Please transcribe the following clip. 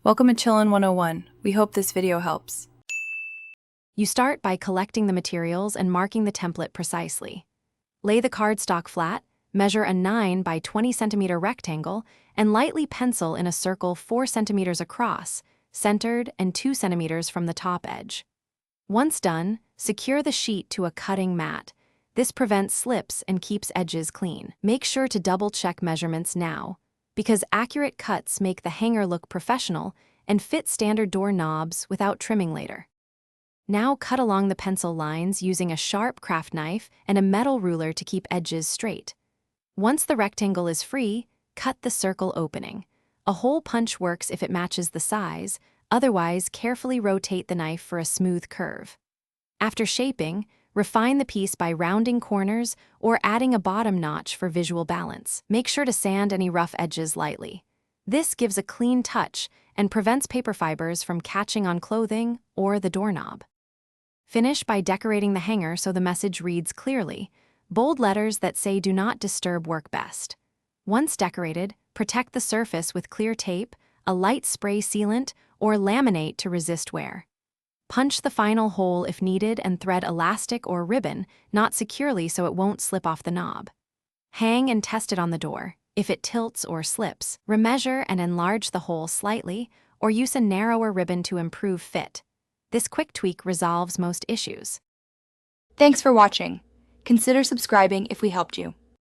Welcome to Chillin' 101. We hope this video helps. You start by collecting the materials and marking the template precisely. Lay the cardstock flat, measure a 9 by 20 centimeter rectangle, and lightly pencil in a circle 4 centimeters across, centered and 2 centimeters from the top edge. Once done, secure the sheet to a cutting mat. This prevents slips and keeps edges clean. Make sure to double-check measurements now, because accurate cuts make the hanger look professional and fit standard door knobs without trimming later. Now cut along the pencil lines using a sharp craft knife and a metal ruler to keep edges straight. Once the rectangle is free, cut the circle opening. A hole punch works if it matches the size, otherwise carefully rotate the knife for a smooth curve. After shaping, refine the piece by rounding corners or adding a bottom notch for visual balance. Make sure to sand any rough edges lightly. This gives a clean touch and prevents paper fibers from catching on clothing or the doorknob. Finish by decorating the hanger so the message reads clearly. Bold letters that say "Do not disturb" work best. Once decorated, protect the surface with clear tape, a light spray sealant, or laminate to resist wear. Punch the final hole if needed and thread elastic or ribbon, not securely so it won't slip off the knob. Hang and test it on the door. If it tilts or slips, remeasure and enlarge the hole slightly, or use a narrower ribbon to improve fit. This quick tweak resolves most issues. Thanks for watching. Consider subscribing if we helped you.